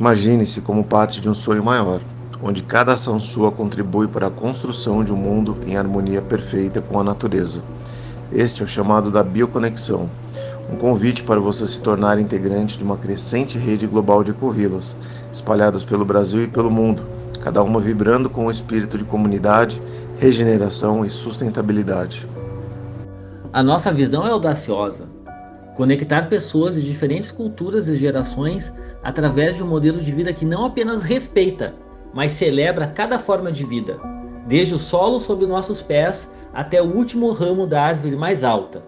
Imagine-se como parte de um sonho maior, onde cada ação sua contribui para a construção de um mundo em harmonia perfeita com a natureza. Este é o chamado da bioconexão, um convite para você se tornar integrante de uma crescente rede global de ecovilas, espalhadas pelo Brasil e pelo mundo, cada uma vibrando com o espírito de comunidade, regeneração e sustentabilidade. A nossa visão é audaciosa: conectar pessoas de diferentes culturas e gerações através de um modelo de vida que não apenas respeita, mas celebra cada forma de vida, desde o solo sob nossos pés até o último ramo da árvore mais alta.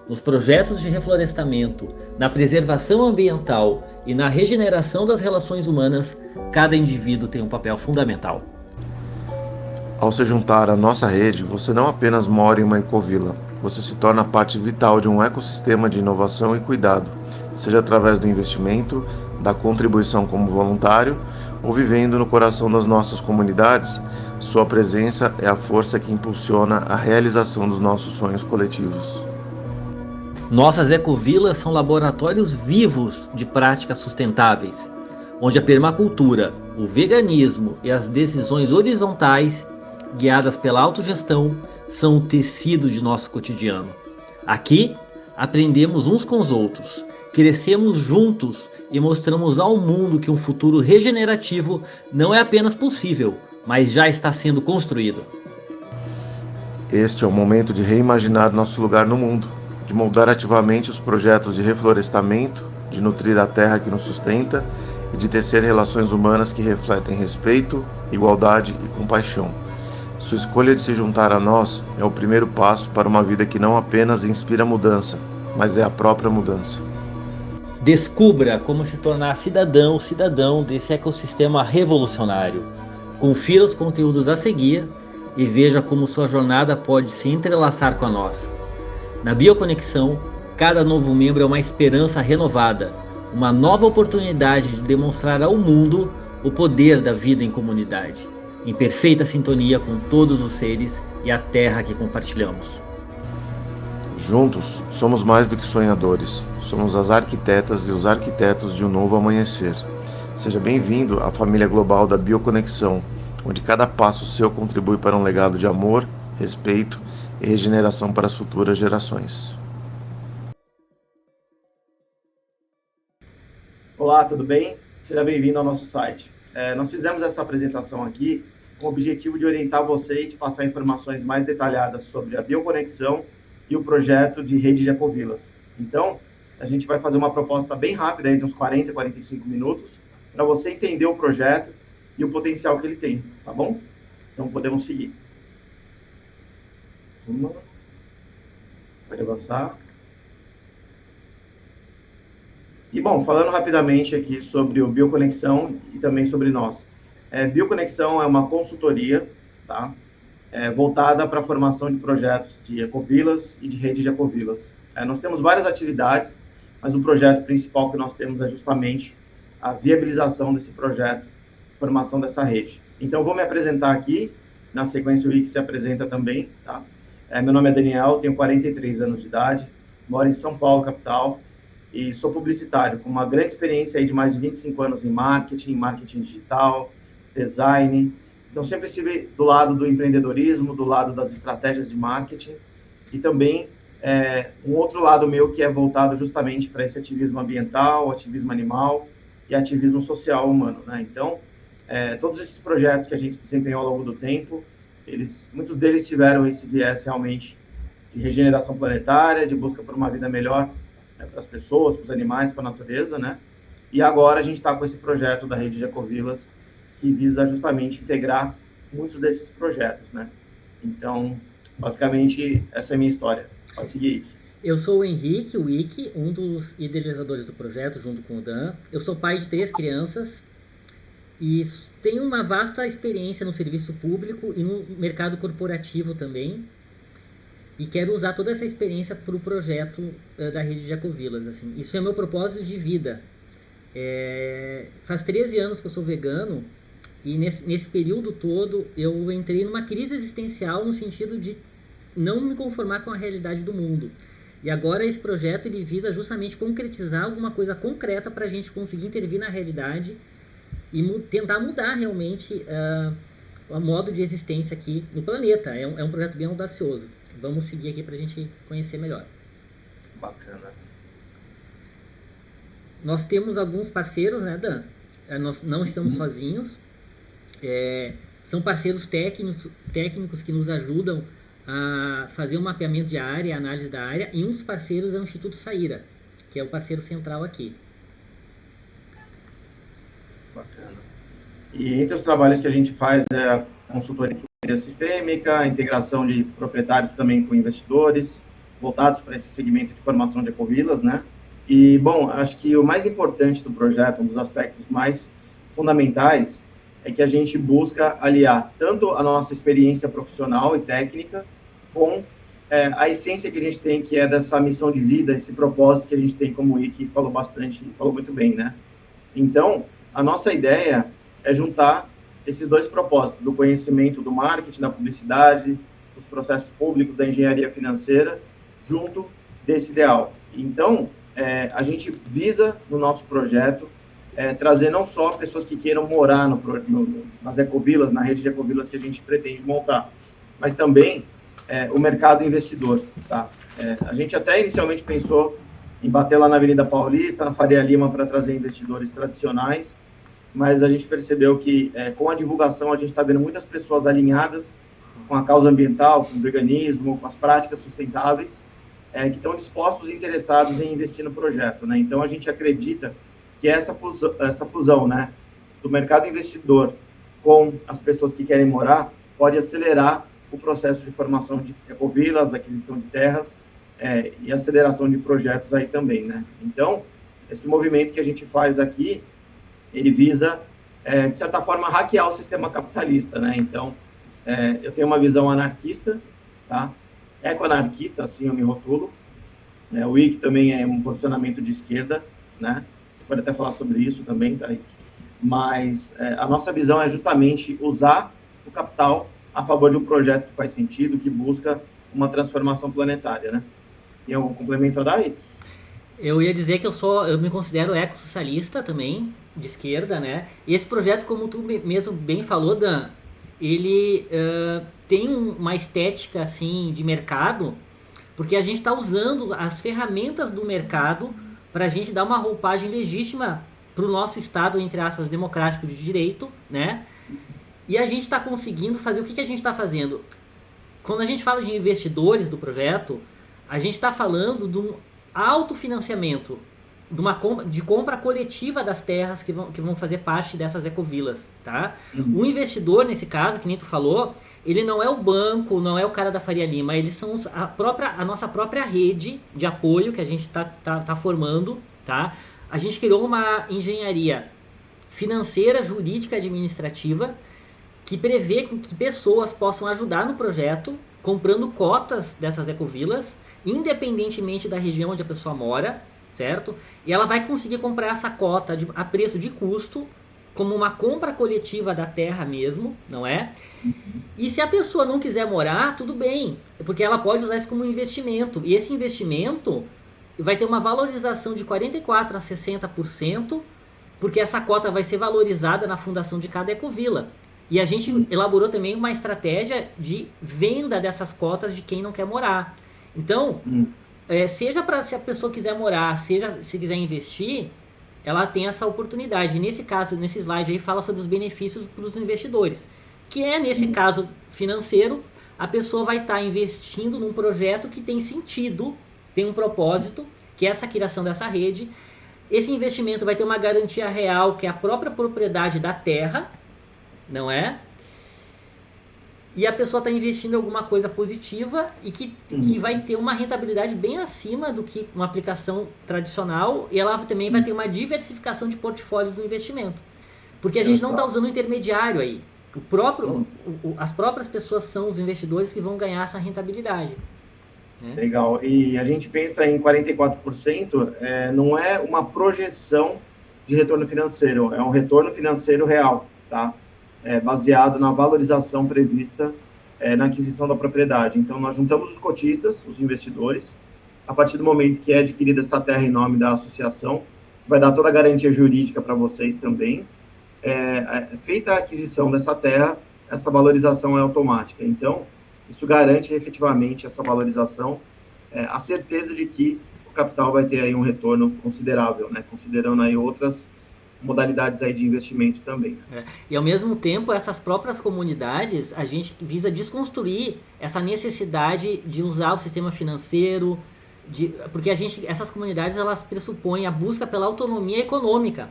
Nos projetos de reflorestamento, na preservação ambiental e na regeneração das relações humanas, cada indivíduo tem um papel fundamental. Ao se juntar à nossa rede, você não apenas mora em uma ecovila, você se torna parte vital de um ecossistema de inovação e cuidado, seja através do investimento, da contribuição como voluntário ou vivendo no coração das nossas comunidades. Sua presença é a força que impulsiona a realização dos nossos sonhos coletivos. Nossas ecovilas são laboratórios vivos de práticas sustentáveis, onde a permacultura, o veganismo e as decisões horizontais, guiadas pela autogestão, são o tecido de nosso cotidiano. Aqui, aprendemos uns com os outros, crescemos juntos e mostramos ao mundo que um futuro regenerativo não é apenas possível, mas já está sendo construído. Este é o momento de reimaginar nosso lugar no mundo, de moldar ativamente os projetos de reflorestamento, de nutrir a terra que nos sustenta e de tecer relações humanas que refletem respeito, igualdade e compaixão. Sua escolha de se juntar a nós é o primeiro passo para uma vida que não apenas inspira mudança, mas é a própria mudança. Descubra como se tornar cidadão desse ecossistema revolucionário. Confira os conteúdos a seguir e veja como sua jornada pode se entrelaçar com a nossa. Na Bioconexão, cada novo membro é uma esperança renovada, uma nova oportunidade de demonstrar ao mundo o poder da vida em comunidade, em perfeita sintonia com todos os seres e a terra que compartilhamos. Juntos, somos mais do que sonhadores, somos as arquitetas e os arquitetos de um novo amanhecer. Seja bem-vindo à família global da Bioconexão, onde cada passo seu contribui para um legado de amor, respeito e regeneração para as futuras gerações. Olá, tudo bem? Seja bem-vindo ao nosso site. Nós fizemos essa apresentação aqui com o objetivo de orientar você e te passar informações mais detalhadas sobre a bioconexão e o projeto de rede de ecovilas. Então, a gente vai fazer uma proposta bem rápida, aí de uns 40 a 45 minutos, para você entender o projeto e o potencial que ele tem, tá bom? Então, podemos seguir. Pode avançar. E, bom, falando rapidamente aqui sobre o Bioconexão e também sobre nós. Bioconexão é uma consultoria, tá? Voltada para a formação de projetos de ecovilas e de rede de ecovilas. Nós temos várias atividades, mas o projeto principal que nós temos é justamente a viabilização desse projeto, formação dessa rede. Então, eu vou me apresentar aqui, na sequência o Rick se apresenta também, tá? Meu nome é Daniel, tenho 43 anos de idade, moro em São Paulo, capital, e sou publicitário, com uma grande experiência aí de mais de 25 anos em marketing digital, design. Então, sempre estive do lado do empreendedorismo, do lado das estratégias de marketing, e também um outro lado meu que é voltado justamente para esse ativismo ambiental, ativismo animal e ativismo social humano, né? Então, todos esses projetos que a gente desempenhou ao longo do tempo, muitos deles tiveram esse viés realmente de regeneração planetária, de busca por uma vida melhor, né, para as pessoas, para os animais, para a natureza, né? E agora a gente está com esse projeto da rede de ecovilas que visa justamente integrar muitos desses projetos, né? Então, basicamente, essa é a minha história. Pode seguir. Eu sou o Henrique, o Ike, um dos idealizadores do projeto, junto com o Dan. Eu sou pai de 3 crianças e tenho uma vasta experiência no serviço público e no mercado corporativo também. E quero usar toda essa experiência para o projeto da rede de ecovilas. Assim. Isso é meu propósito de vida. Faz 13 anos que eu sou vegano e nesse período todo eu entrei numa crise existencial no sentido de não me conformar com a realidade do mundo. E agora esse projeto ele visa justamente concretizar alguma coisa concreta para a gente conseguir intervir na realidade e tentar mudar realmente o modo de existência aqui no planeta. É um projeto bem audacioso. Vamos seguir aqui para a gente conhecer melhor. Bacana. Nós temos alguns parceiros, né, Dan? Nós não estamos sozinhos. São parceiros técnicos que nos ajudam a fazer um mapeamento de área, análise da área, e um dos parceiros é o Instituto Saíra, que é o parceiro central aqui. Bacana. E entre os trabalhos que a gente faz é a consultoria sistêmica, a integração de proprietários também com investidores, voltados para esse segmento de formação de ecovilas, né? E, bom, acho que o mais importante do projeto, um dos aspectos mais fundamentais, é que a gente busca aliar tanto a nossa experiência profissional e técnica com a essência que a gente tem, que é dessa missão de vida, esse propósito que a gente tem, como o Ike falou bastante, falou muito bem, né? Então, a nossa ideia é juntar esses dois propósitos, do conhecimento do marketing, da publicidade, dos processos públicos, da engenharia financeira, junto desse ideal. Então, a gente visa, no nosso projeto, trazer não só pessoas que queiram morar nas ecovilas, na rede de ecovilas que a gente pretende montar, mas também o mercado investidor. Tá? A gente até inicialmente pensou em bater lá na Avenida Paulista, na Faria Lima, para trazer investidores tradicionais, mas a gente percebeu que, com a divulgação, a gente está vendo muitas pessoas alinhadas com a causa ambiental, com o veganismo, com as práticas sustentáveis, que estão dispostos e interessados em investir no projeto, né? Então, a gente acredita que essa fusão, né, do mercado investidor com as pessoas que querem morar pode acelerar o processo de formação de ecovilas, aquisição de terras e aceleração de projetos aí também, né? Então, esse movimento que a gente faz aqui, ele visa, de certa forma, hackear o sistema capitalista, né? Então, eu tenho uma visão anarquista, tá? Ecoanarquista, assim eu me rotulo. O Ike também é um posicionamento de esquerda, né? Você pode até falar sobre isso também, tá, Ike? Mas a nossa visão é justamente usar o capital a favor de um projeto que faz sentido, que busca uma transformação planetária, né? Tem algum complemento a dar, Ike? Eu ia dizer que eu me considero ecossocialista também, de esquerda, né? E esse projeto, como tu mesmo bem falou, Dan, ele tem uma estética, assim, de mercado, porque a gente está usando as ferramentas do mercado para a gente dar uma roupagem legítima para o nosso Estado, entre aspas, democrático de direito, né? E a gente está conseguindo fazer... O que a gente está fazendo? Quando a gente fala de investidores do projeto, a gente está falando de um autofinanciamento, de compra coletiva das terras que vão fazer parte dessas ecovilas, tá? O investidor, nesse caso, que nem tu falou, ele não é o banco, não é o cara da Faria Lima, eles são a nossa própria rede de apoio que a gente tá formando, tá? A gente criou uma engenharia financeira, jurídica e administrativa que prevê que pessoas possam ajudar no projeto, comprando cotas dessas ecovilas, independentemente da região onde a pessoa mora, certo? E ela vai conseguir comprar essa cota a preço de custo, como uma compra coletiva da terra mesmo, não é? E se a pessoa não quiser morar, tudo bem, porque ela pode usar isso como um investimento. E esse investimento vai ter uma valorização de 44% a 60%, porque essa cota vai ser valorizada na fundação de cada ecovila. E a gente elaborou também uma estratégia de venda dessas cotas de quem não quer morar. Então, seja para se a pessoa quiser morar, seja se quiser investir, ela tem essa oportunidade. E nesse caso, nesse slide aí, fala sobre os benefícios para os investidores. Que é, nesse caso financeiro, a pessoa vai estar investindo num projeto que tem sentido, tem um propósito, que é essa criação dessa rede. Esse investimento vai ter uma garantia real, que é a própria propriedade da terra, não é? E a pessoa está investindo em alguma coisa positiva e que vai ter uma rentabilidade bem acima do que uma aplicação tradicional, e ela também vai ter uma diversificação de portfólio do investimento. Porque a gente não está usando um intermediário aí. As próprias pessoas são os investidores que vão ganhar essa rentabilidade. Né? Legal. E a gente pensa em 44%, não é uma projeção de retorno financeiro, é um retorno financeiro real, tá? Baseado na valorização prevista na aquisição da propriedade. Então, nós juntamos os cotistas, os investidores, a partir do momento que é adquirida essa terra em nome da associação, vai dar toda a garantia jurídica para vocês também, feita a aquisição dessa terra, essa valorização é automática. Então, isso garante efetivamente essa valorização, a certeza de que o capital vai ter aí um retorno considerável, né? Considerando aí outras modalidades aí de investimento também. E ao mesmo tempo, essas próprias comunidades, a gente visa desconstruir essa necessidade de usar o sistema financeiro, porque essas comunidades, elas pressupõem a busca pela autonomia econômica,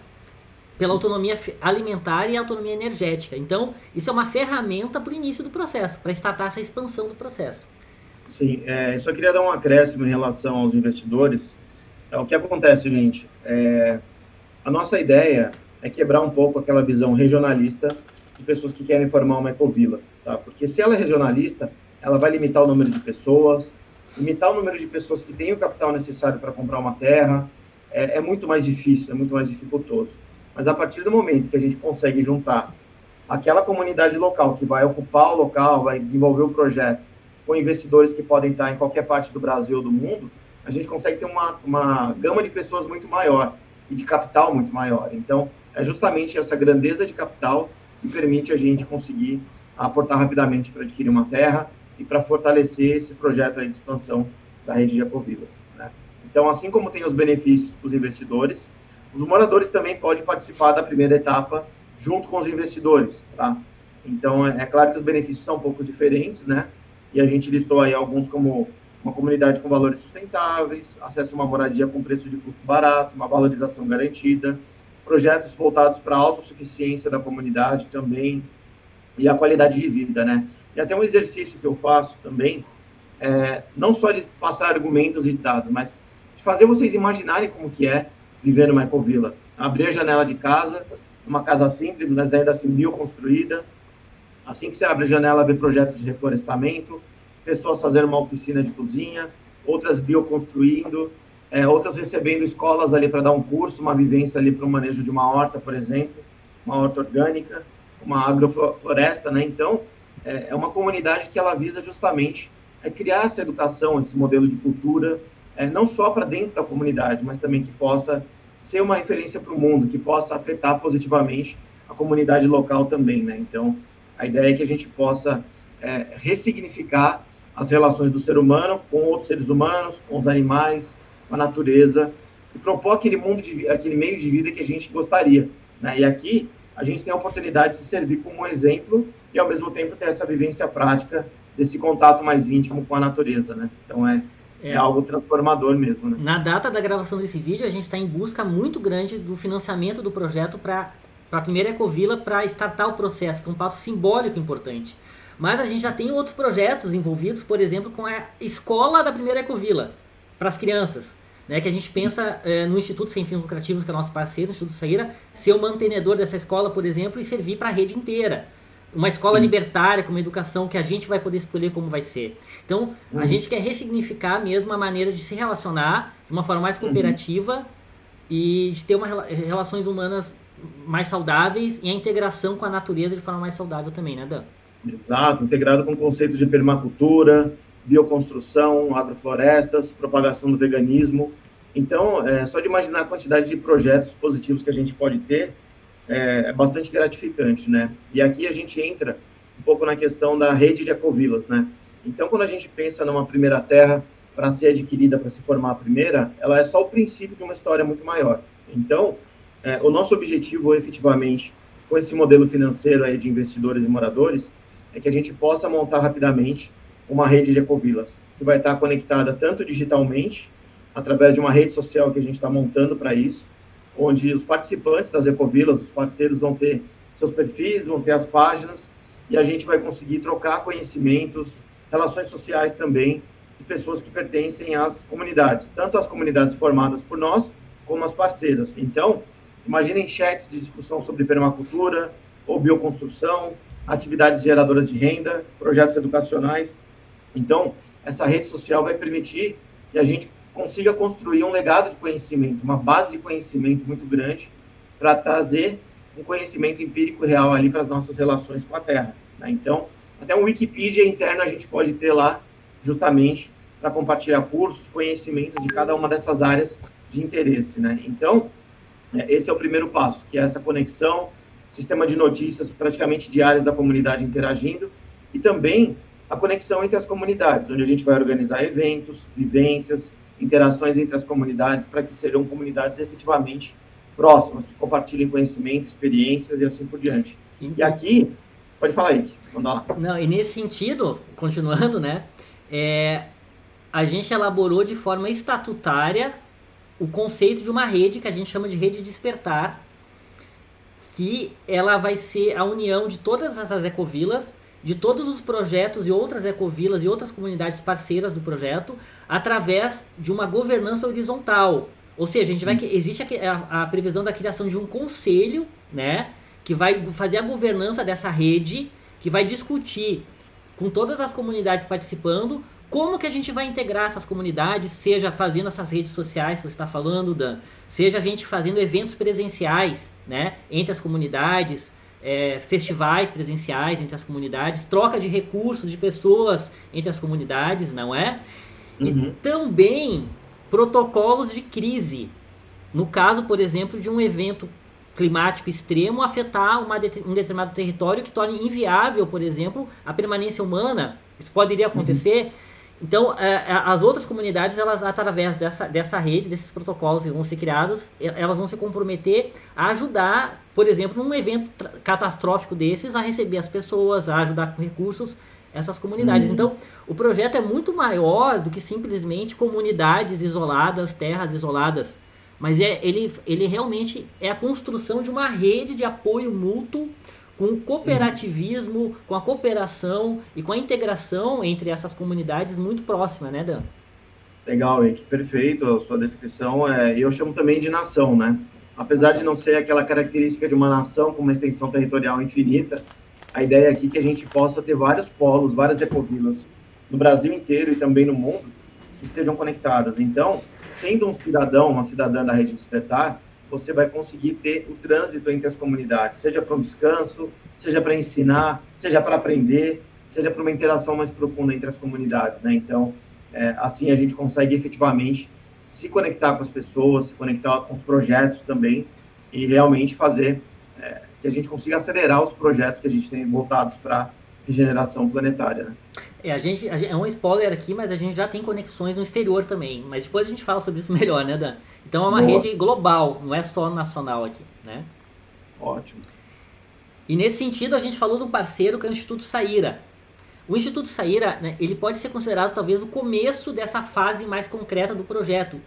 pela autonomia alimentar e autonomia energética. Então, isso é uma ferramenta para o início do processo, para startar essa expansão do processo. Sim, só queria dar um acréscimo em relação aos investidores. O que acontece, gente? A nossa ideia é quebrar um pouco aquela visão regionalista de pessoas que querem formar uma ecovila, tá? Porque se ela é regionalista, ela vai limitar o número de pessoas, limitar o número de pessoas que têm o capital necessário para comprar uma terra, é muito mais difícil, é muito mais dificultoso. Mas a partir do momento que a gente consegue juntar aquela comunidade local que vai ocupar o local, vai desenvolver o projeto, com investidores que podem estar em qualquer parte do Brasil ou do mundo, a gente consegue ter uma gama de pessoas muito maior e de capital muito maior. Então, é justamente essa grandeza de capital que permite a gente conseguir aportar rapidamente para adquirir uma terra e para fortalecer esse projeto aí de expansão da rede de ecovilas, né? Então, assim como tem os benefícios para os investidores, os moradores também podem participar da primeira etapa junto com os investidores, tá? Então, é claro que os benefícios são um pouco diferentes, né? E a gente listou aí alguns como uma comunidade com valores sustentáveis, acesso a uma moradia com preço de custo barato, uma valorização garantida, projetos voltados para a autossuficiência da comunidade também, e a qualidade de vida, né? E até um exercício que eu faço também, não só de passar argumentos e dados, mas de fazer vocês imaginarem como que é viver numa ecovila. Abrir a janela de casa, uma casa simples, mas ainda assim bioconstruída. Assim que você abre a janela, vê projetos de reflorestamento, pessoas fazendo uma oficina de cozinha, outras bioconstruindo, outras recebendo escolas ali para dar um curso, uma vivência ali para o manejo de uma horta, por exemplo, uma horta orgânica, uma agrofloresta, né? Então, é uma comunidade que ela visa justamente criar essa educação, esse modelo de cultura, não só para dentro da comunidade, mas também que possa ser uma referência para o mundo, que possa afetar positivamente a comunidade local também, né? Então, a ideia é que a gente possa ressignificar as relações do ser humano com outros seres humanos, com os animais, com a natureza, e propor aquele meio de vida que a gente gostaria, né? E aqui a gente tem a oportunidade de servir como um exemplo e, ao mesmo tempo, ter essa vivência prática desse contato mais íntimo com a natureza, né? Então, é algo transformador mesmo, né? Na data da gravação desse vídeo, a gente está em busca muito grande do financiamento do projeto para a primeira ecovila, para startar o processo, que é um passo simbólico importante. Mas a gente já tem outros projetos envolvidos, por exemplo, com a escola da primeira ecovila, para as crianças, né, que a gente pensa no Instituto Sem Fins Lucrativos, que é nosso parceiro, o Instituto Saíra, ser o mantenedor dessa escola, por exemplo, e servir para a rede inteira. Uma escola libertária, com uma educação que a gente vai poder escolher como vai ser. Então, a gente quer ressignificar mesmo a maneira de se relacionar de uma forma mais cooperativa e de ter relações humanas mais saudáveis e a integração com a natureza de forma mais saudável também, né, Dan? Exato, integrado com conceitos de permacultura, bioconstrução, agroflorestas, propagação do veganismo. Então, só de imaginar a quantidade de projetos positivos que a gente pode ter, é bastante gratificante, né? E aqui a gente entra um pouco na questão da rede de ecovilas, né? Então, quando a gente pensa numa primeira terra para ser adquirida, para se formar a primeira, ela é só o princípio de uma história muito maior. Então, o nosso objetivo, efetivamente, com esse modelo financeiro aí de investidores e moradores, é que a gente possa montar rapidamente uma rede de ecovilas, que vai estar conectada tanto digitalmente, através de uma rede social que a gente está montando para isso, onde os participantes das ecovilas, os parceiros, vão ter seus perfis, vão ter as páginas, e a gente vai conseguir trocar conhecimentos, relações sociais também, de pessoas que pertencem às comunidades, tanto as comunidades formadas por nós, como as parceiras. Então, imaginem chats de discussão sobre permacultura, ou bioconstrução, atividades geradoras de renda, projetos educacionais. Então, essa rede social vai permitir que a gente consiga construir um legado de conhecimento, uma base de conhecimento muito grande para trazer um conhecimento empírico real ali para as nossas relações com a Terra, né? Então, até um Wikipedia interno a gente pode ter lá, justamente para compartilhar cursos, conhecimentos de cada uma dessas áreas de interesse, né? Então, esse é o primeiro passo, que é essa conexão, sistema de notícias praticamente diárias da comunidade interagindo, e também a conexão entre as comunidades, onde a gente vai organizar eventos, vivências, interações entre as comunidades, para que sejam comunidades efetivamente próximas, que compartilhem conhecimento, experiências e assim por diante. E aqui, pode falar aí, vamos lá. Não, e nesse sentido, continuando, né, a gente elaborou de forma estatutária o conceito de uma rede que a gente chama de rede despertar, que ela vai ser a união de todas essas ecovilas, de todos os projetos e outras ecovilas e outras comunidades parceiras do projeto, através de uma governança horizontal. Ou seja, existe a previsão da criação de um conselho, né, que vai fazer a governança dessa rede, que vai discutir com todas as comunidades participando como que a gente vai integrar essas comunidades, seja fazendo essas redes sociais que você está falando, Dan, seja a gente fazendo eventos presenciais, né, entre as comunidades, festivais presenciais entre as comunidades, troca de recursos de pessoas entre as comunidades, não é? E também protocolos de crise. No caso, por exemplo, de um evento climático extremo afetar um determinado território que torne inviável, por exemplo, a permanência humana. Isso poderia acontecer. Então, as outras comunidades, elas, através dessa rede, desses protocolos que vão ser criados, elas vão se comprometer a ajudar, por exemplo, num evento catastrófico desses, a receber as pessoas, a ajudar com recursos essas comunidades. Então, o projeto é muito maior do que simplesmente comunidades isoladas, terras isoladas, mas ele realmente é a construção de uma rede de apoio mútuo, com o cooperativismo, com a cooperação e com a integração entre essas comunidades muito próxima, né, Dan? Legal, Henrique, perfeito a sua descrição. Eu chamo também de nação, né? Apesar de não ser aquela característica de uma nação com uma extensão territorial infinita, a ideia aqui é que a gente possa ter vários polos, várias ecovilas no Brasil inteiro e também no mundo que estejam conectadas. Então, sendo um cidadão, uma cidadã da Rede Despertar, você vai conseguir ter o trânsito entre as comunidades, seja para um descanso, seja para ensinar, seja para aprender, seja para uma interação mais profunda entre as comunidades, né? Então, assim a gente consegue efetivamente se conectar com as pessoas, se conectar com os projetos também e realmente fazer que a gente consiga acelerar os projetos que a gente tem voltados para regeneração planetária, né? É um spoiler aqui, mas a gente já tem conexões no exterior também. Mas depois a gente fala sobre isso melhor, né, Dan? Então é uma rede global, não é só nacional aqui, né? Ótimo. E nesse sentido a gente falou de um parceiro que é o Instituto Saíra. O Instituto Saíra, né, ele pode ser considerado talvez o começo dessa fase mais concreta do projeto.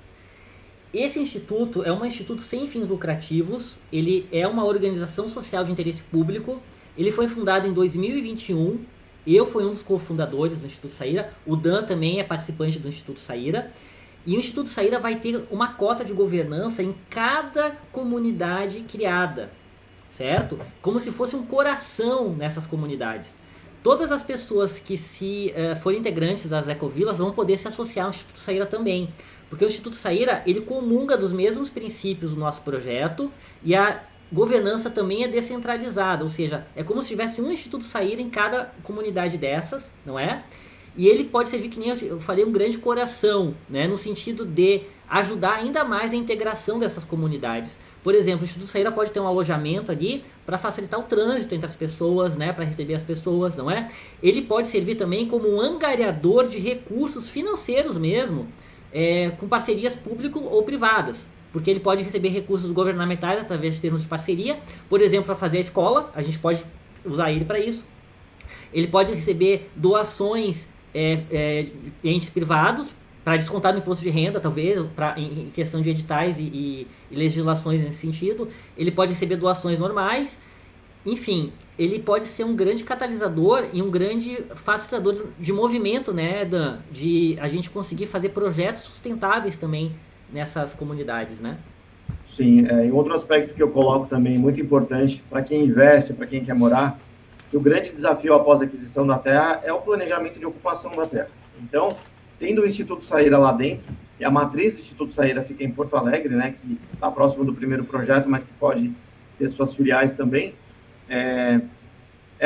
Esse instituto é um instituto sem fins lucrativos, ele é uma organização social de interesse público, ele foi fundado em 2021, eu fui um dos cofundadores do Instituto Saíra, o Dan também é participante do Instituto Saíra, e o Instituto Saíra vai ter uma cota de governança em cada comunidade criada, certo? Como se fosse um coração nessas comunidades. Todas as pessoas que forem integrantes das ecovilas vão poder se associar ao Instituto Saíra também, porque o Instituto Saíra, ele comunga dos mesmos princípios do nosso projeto e a governança também é descentralizada, ou seja, é como se tivesse um Instituto Saíra em cada comunidade dessas, não é? E ele pode servir, que nem eu falei, um grande coração, né? No sentido de ajudar ainda mais a integração dessas comunidades. Por exemplo, o Instituto Saíra pode ter um alojamento ali para facilitar o trânsito entre as pessoas, né? Para receber as pessoas, não é? Ele pode servir também como um angariador de recursos financeiros mesmo, com parcerias público ou privadas. Porque ele pode receber recursos governamentais através de termos de parceria, por exemplo, para fazer a escola, a gente pode usar ele para isso. Ele pode receber doações de entes privados, para descontar no imposto de renda, talvez, em questão de editais e legislações nesse sentido. Ele pode receber doações normais. Enfim, ele pode ser um grande catalisador e um grande facilitador de movimento, né, Dan? De a gente conseguir fazer projetos sustentáveis também nessas comunidades, né? Sim, e outro aspecto que eu coloco também muito importante para quem investe, para quem quer morar, que o grande desafio após a aquisição da terra é o planejamento de ocupação da terra. Então, tendo o Instituto Saíra lá dentro, e a matriz do Instituto Saíra fica em Porto Alegre, né, que está próximo do primeiro projeto, mas que pode ter suas filiais também,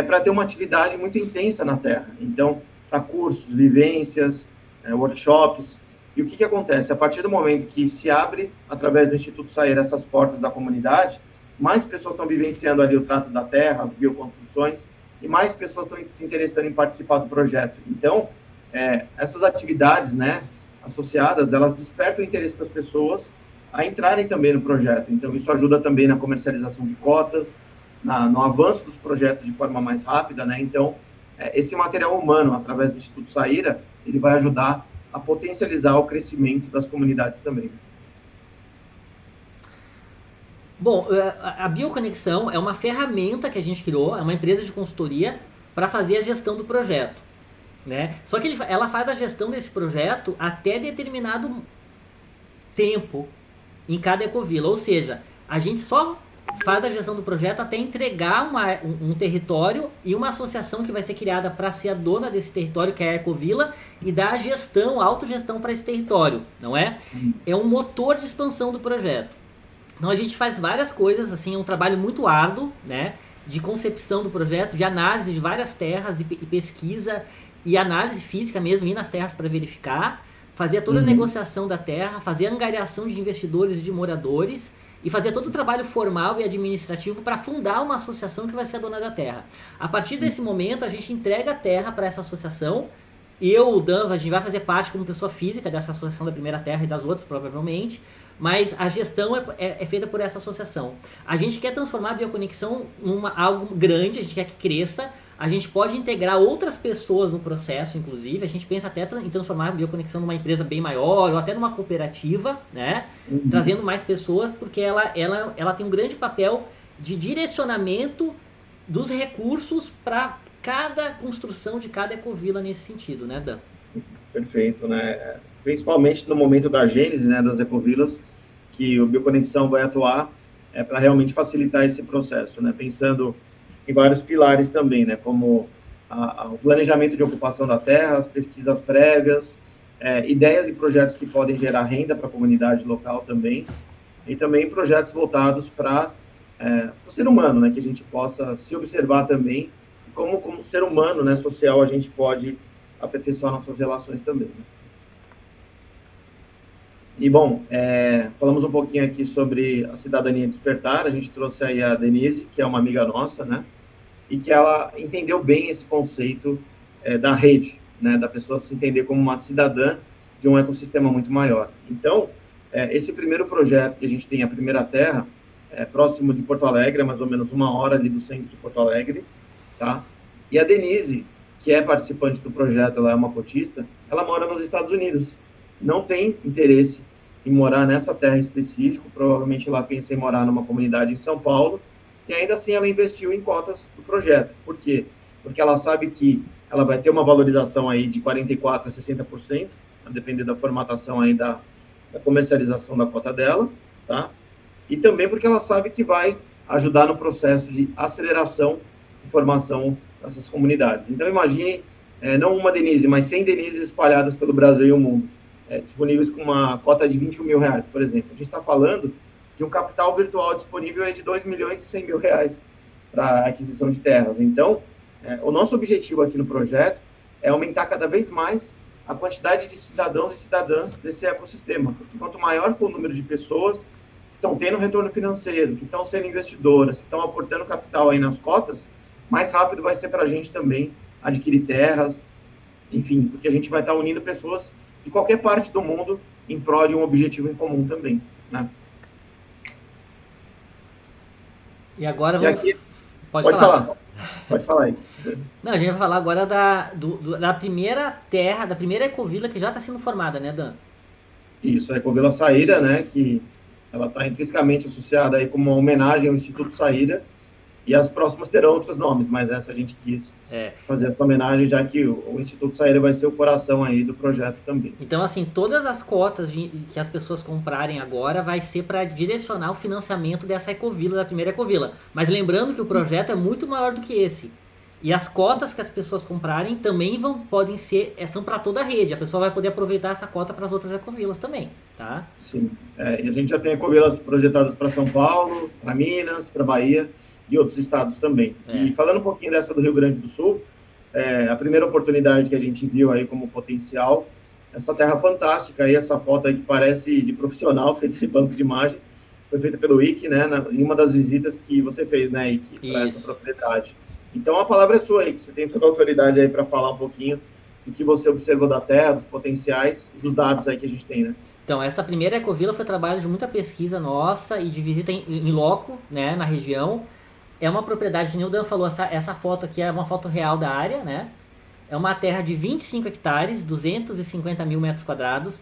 para ter uma atividade muito intensa na terra. Então, para cursos, vivências, workshops. E o que acontece? A partir do momento que se abre, através do Instituto Saíra, essas portas da comunidade, mais pessoas estão vivenciando ali o trato da terra, as bioconstruções, e mais pessoas estão se interessando em participar do projeto. Então, essas atividades, né, associadas, elas despertam o interesse das pessoas a entrarem também no projeto. Então, isso ajuda também na comercialização de cotas, no avanço dos projetos de forma mais rápida, né? Então, esse material humano, através do Instituto Saíra, ele vai ajudar a potencializar o crescimento das comunidades também. Bom, a Bioconexão é uma ferramenta que a gente criou, é uma empresa de consultoria para fazer a gestão do projeto, né? Só que ela faz a gestão desse projeto até determinado tempo em cada ecovila, ou seja, a gente só faz a gestão do projeto até entregar um território e uma associação que vai ser criada para ser a dona desse território, que é a ecovila, e dar a gestão, a autogestão para esse território, não é? É um motor de expansão do projeto. Então a gente faz várias coisas, assim, é um trabalho muito árduo, né? De concepção do projeto, de análise de várias terras e pesquisa e análise física mesmo, ir nas terras para verificar, fazer toda a negociação da terra, fazer a angariação de investidores e de moradores e fazer todo o trabalho formal e administrativo para fundar uma associação que vai ser a dona da terra. A partir desse momento, a gente entrega a terra para essa associação. Eu, o Dan, a gente vai fazer parte como pessoa física dessa associação da Primeira Terra e das outras, provavelmente, mas a gestão é feita por essa associação. A gente quer transformar a Bioconexão em algo grande, a gente quer que cresça, a gente pode integrar outras pessoas no processo, inclusive, a gente pensa até em transformar a Bioconexão numa empresa bem maior, ou até numa cooperativa, né? Trazendo mais pessoas, porque ela tem um grande papel de direcionamento dos recursos para cada construção de cada ecovila nesse sentido, né, Dan? Perfeito, né? Principalmente no momento da gênese, né, das ecovilas, que o Bioconexão vai atuar para realmente facilitar esse processo, né? Pensando em vários pilares também, né? Como o planejamento de ocupação da terra, as pesquisas prévias, ideias e projetos que podem gerar renda para a comunidade local também, e também projetos voltados para o ser humano, né? Que a gente possa se observar também como ser humano, né, social, a gente pode aperfeiçoar nossas relações também, né? E, bom, falamos um pouquinho aqui sobre a cidadania despertar. A gente trouxe aí a Denise, que é uma amiga nossa, né? E que ela entendeu bem esse conceito da rede, né? Da pessoa se entender como uma cidadã de um ecossistema muito maior. Então, esse primeiro projeto que a gente tem, a Primeira Terra, próximo de Porto Alegre, mais ou menos 1 hora ali do centro de Porto Alegre, tá? E a Denise, que é participante do projeto, ela é uma cotista, ela mora nos Estados Unidos. Não tem interesse em morar nessa terra específica, provavelmente ela pensa em morar numa comunidade em São Paulo, e ainda assim ela investiu em cotas do projeto. Por quê? Porque ela sabe que ela vai ter uma valorização aí de 44% a 60%, a depender da formatação aí da comercialização da cota dela, tá? E também porque ela sabe que vai ajudar no processo de aceleração de formação dessas comunidades. Então imagine, não uma Denise, mas 100 Denises espalhadas pelo Brasil e o mundo, disponíveis com uma cota de R$21 mil, por exemplo. A gente está falando de um capital virtual disponível de R$2.100.000 para aquisição de terras. Então, o nosso objetivo aqui no projeto é aumentar cada vez mais a quantidade de cidadãos e cidadãs desse ecossistema, porque quanto maior for o número de pessoas que estão tendo retorno financeiro, que estão sendo investidoras, que estão aportando capital aí nas cotas, mais rápido vai ser para a gente também adquirir terras, enfim, porque a gente vai estar unindo pessoas de qualquer parte do mundo em prol de um objetivo em comum também, né? E agora vamos... Aqui... Pode falar. Pode falar aí. Não, a gente vai falar agora da primeira terra, da primeira ecovila que já está sendo formada, né, Dan? Isso, a Ecovila Saíra, né, que ela está intrinsecamente associada aí como uma homenagem ao Instituto Saíra, e as próximas terão outros nomes, mas essa a gente quis fazer essa homenagem, já que o Instituto Saíra vai ser o coração aí do projeto também. Então, assim, todas as cotas que as pessoas comprarem agora vai ser para direcionar o financiamento dessa ecovila, da primeira ecovila. Mas lembrando que o projeto é muito maior do que esse. E as cotas que as pessoas comprarem também podem ser, são para toda a rede. A pessoa vai poder aproveitar essa cota para as outras ecovilas também, tá? Sim. E a gente já tem ecovilas projetadas para São Paulo, para Minas, para Bahia e outros estados também. E falando um pouquinho dessa do Rio Grande do Sul, a primeira oportunidade que a gente viu aí como potencial, essa terra fantástica aí, essa foto aí que parece de profissional, feita de banco de imagem, foi feita pelo Ike, né, em uma das visitas que você fez, né, Ike, para essa Isso. propriedade. Então, a palavra é sua, Ike, você tem toda a autoridade aí para falar um pouquinho do que você observou da terra, dos potenciais e dos dados aí que a gente tem, né? Então, essa primeira ecovila foi trabalho de muita pesquisa nossa e de visita em loco, né, na região. É uma propriedade, que o Dan falou, essa foto aqui é uma foto real da área, né? É uma terra de 25 hectares, 250 mil metros quadrados,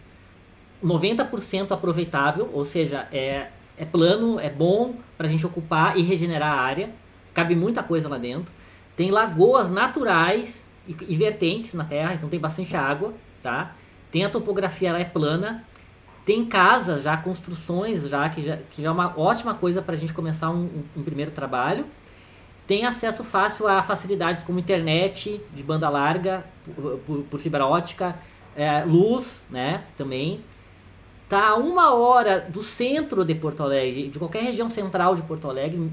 90% aproveitável, ou seja, é plano, é bom para a gente ocupar e regenerar a área. Cabe muita coisa lá dentro. Tem lagoas naturais e vertentes na terra, então tem bastante água, tá? Tem a topografia, ela é plana. Tem casas já, construções já, que já é uma ótima coisa para a gente começar um primeiro trabalho. Tem acesso fácil a facilidades como internet de banda larga, por fibra ótica, luz, né, também. Tá a 1 hora do centro de Porto Alegre, de qualquer região central de Porto Alegre,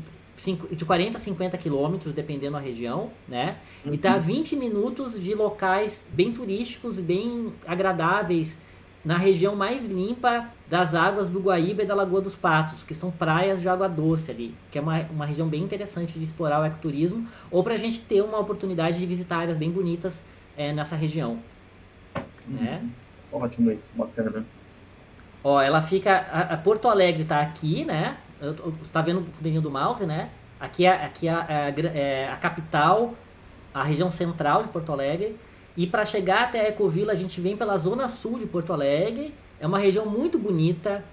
de 40 a 50 quilômetros, dependendo da região, né? E tá a 20 minutos de locais bem turísticos, bem agradáveis, na região mais limpa das águas do Guaíba e da Lagoa dos Patos, que são praias de água doce ali, que é uma região bem interessante de explorar o ecoturismo, ou para a gente ter uma oportunidade de visitar áreas bem bonitas nessa região. Né? Ótimo, isso, bacana. Ó, ela fica... A Porto Alegre está aqui, né? Você está vendo o dedinho do mouse, né? Aqui é a capital, a região central de Porto Alegre. E para chegar até a Ecovila, a gente vem pela zona sul de Porto Alegre. É uma região muito bonita,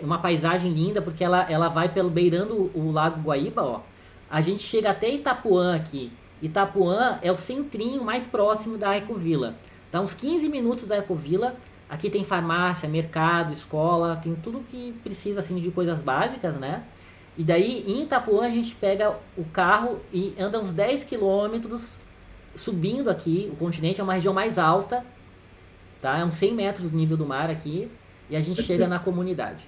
uma paisagem linda, porque ela vai beirando o Lago Guaíba, ó. A gente chega até Itapuã aqui. Itapuã é o centrinho mais próximo da Ecovila. Dá uns 15 minutos da Ecovila. Aqui tem farmácia, mercado, escola, tem tudo que precisa assim, de coisas básicas, né? E daí, em Itapuã, a gente pega o carro e anda uns 10 quilômetros subindo aqui. O continente é uma região mais alta, tá? É uns 100 metros do nível do mar aqui, e a gente chega na comunidade.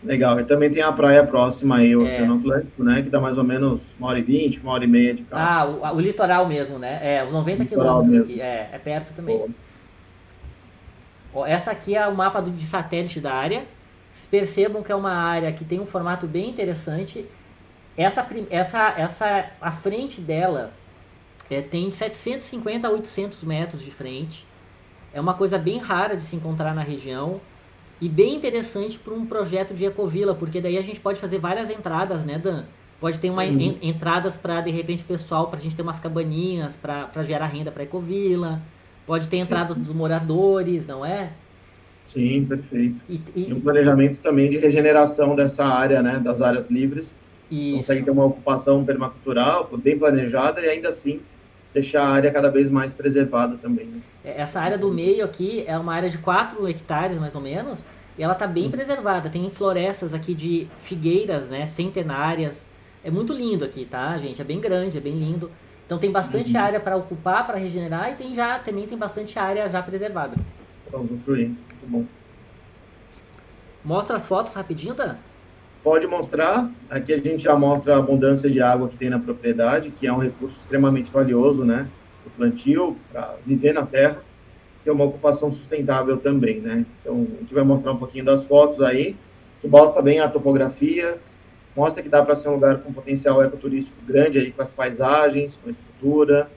Legal, e também tem a praia próxima aí, o Oceano Atlântico, né? Que dá mais ou menos 1h20, 1h30 de carro. Ah, o litoral mesmo, né? Os 90 Litoral quilômetros mesmo. aqui. É perto também. Boa. Ó, essa aqui é o mapa de satélite da área. Vocês percebam que é uma área que tem um formato bem interessante. A frente dela tem de 750 a 800 metros de frente. É uma coisa bem rara de se encontrar na região. E bem interessante para um projeto de ecovila, porque daí a gente pode fazer várias entradas, né, Dan? Pode ter entradas para, de repente, pessoal, para a gente ter umas cabaninhas para gerar renda para a ecovila. Pode ter entradas dos moradores, não é? Sim, perfeito. E um planejamento também de regeneração dessa área, né, das áreas livres. Isso. Consegue ter uma ocupação permacultural bem planejada e ainda assim deixar a área cada vez mais preservada também. Né? Essa área do meio aqui é uma área de 4 hectares, mais ou menos, e ela está bem preservada. Tem florestas aqui de figueiras, né, centenárias. É muito lindo aqui, tá, gente? É bem grande, é bem lindo. Então tem bastante área para ocupar, para regenerar, e também tem bastante área já preservada. Vamos construir, muito bom. Mostra as fotos rapidinho, Dan? Pode mostrar. Aqui a gente já mostra a abundância de água que tem na propriedade, que é um recurso extremamente valioso, né? Para o plantio, para viver na terra, ter uma ocupação sustentável também, né? Então, a gente vai mostrar um pouquinho das fotos aí, que mostra bem a topografia, mostra que dá para ser um lugar com potencial ecoturístico grande aí, com as paisagens, com a estrutura,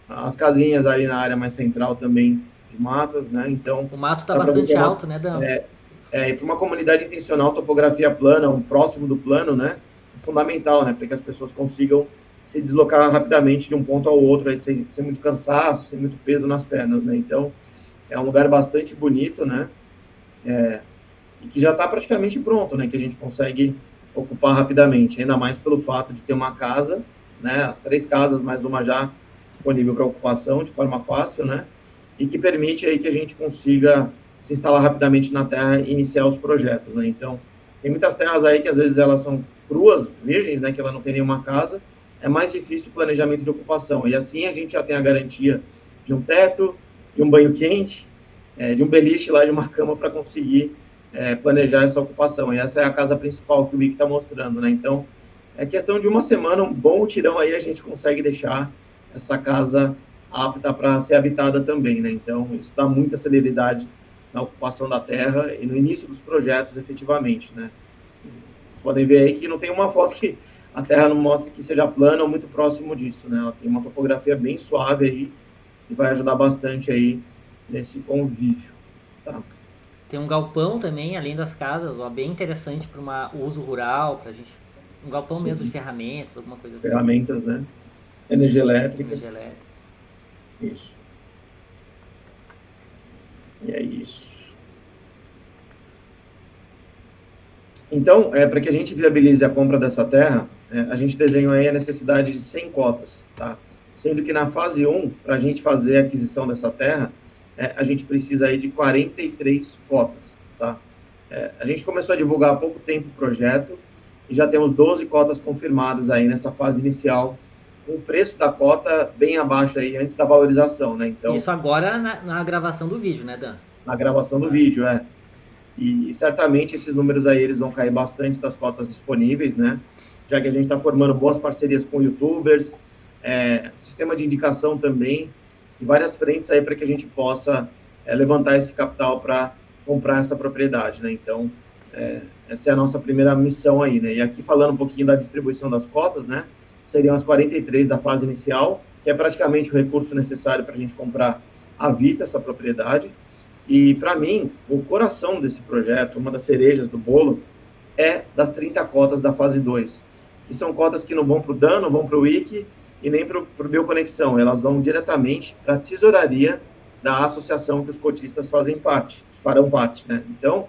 as casinhas ali na área mais central também de matas, né? Então, o mato está bastante alto, né, Dan? E para uma comunidade intencional, topografia plana, próximo do plano, né? É fundamental, né? Para que as pessoas consigam se deslocar rapidamente de um ponto ao outro, aí sem muito cansaço, sem muito peso nas pernas, né? Então, é um lugar bastante bonito, né? E que já está praticamente pronto, né? Que a gente consegue ocupar rapidamente, ainda mais pelo fato de ter uma casa, né? As 3 casas, mais uma já disponível para ocupação de forma fácil, né? E que permite aí que a gente consiga se instalar rapidamente na terra e iniciar os projetos, né? Então, tem muitas terras aí que às vezes elas são cruas, virgens, né? Que ela não tem nenhuma casa, é mais difícil o planejamento de ocupação. E assim a gente já tem a garantia de um teto, de um banho quente, de um beliche lá, de uma cama para conseguir planejar essa ocupação. E essa é a casa principal que o Wick está mostrando, né? Então, é questão de uma semana, um bom tirão aí, a gente consegue deixar essa casa apta para ser habitada também, né? Então, isso dá muita celeridade na ocupação da terra e no início dos projetos, efetivamente, né? podem ver aí que não tem uma foto que a Terra não mostre que seja plana ou muito próximo disso, né? Ela tem uma topografia bem suave aí, que vai ajudar bastante aí nesse convívio, tá? Tem um galpão também, além das casas, ó, bem interessante para um uso rural, para a gente. Um galpão Sim. mesmo de ferramentas, alguma coisa assim. Ferramentas, né? Energia elétrica. Energia elétrica. Isso. E é isso. Então, para que a gente viabilize a compra dessa terra, a gente desenhou aí a necessidade de 100 cotas, tá? Sendo que na fase 1, para a gente fazer a aquisição dessa terra, a gente precisa aí de 43 cotas, tá? A gente começou a divulgar há pouco tempo o projeto e já temos 12 cotas confirmadas aí nessa fase inicial, com o preço da cota bem abaixo aí, antes da valorização, né? Então, isso agora na gravação do vídeo, né, Dan? Na gravação do vídeo, E certamente esses números aí, eles vão cair bastante das cotas disponíveis, né? Já que a gente está formando boas parcerias com youtubers, sistema de indicação também, e várias frentes aí para que a gente possa levantar esse capital para comprar essa propriedade, né? Então, essa é a nossa primeira missão aí, né? E aqui falando um pouquinho da distribuição das cotas, né? Seriam as 43 da fase inicial, que é praticamente o recurso necessário para a gente comprar à vista essa propriedade. E, para mim, o coração desse projeto, uma das cerejas do bolo, é das 30 cotas da fase 2, que são cotas que não vão para o Dan, não vão para o Wiki e nem para o Bioconexão, elas vão diretamente para a tesouraria da associação que os cotistas farão parte, né? Então,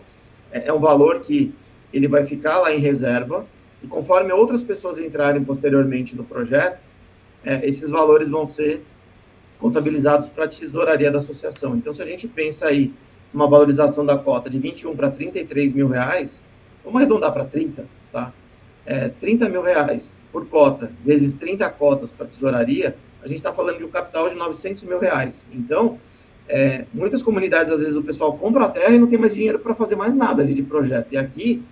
é um valor que ele vai ficar lá em reserva, e conforme outras pessoas entrarem posteriormente no projeto, esses valores vão ser contabilizados para a tesouraria da associação. Então, se a gente pensa aí uma valorização da cota de 21 para 33 mil reais, vamos arredondar para 30, tá? 30 mil reais por cota, vezes 30 cotas para a tesouraria, a gente está falando de um capital de 900 mil reais. Então, muitas comunidades, às vezes, o pessoal compra a terra e não tem mais dinheiro para fazer mais nada ali de projeto. E aqui,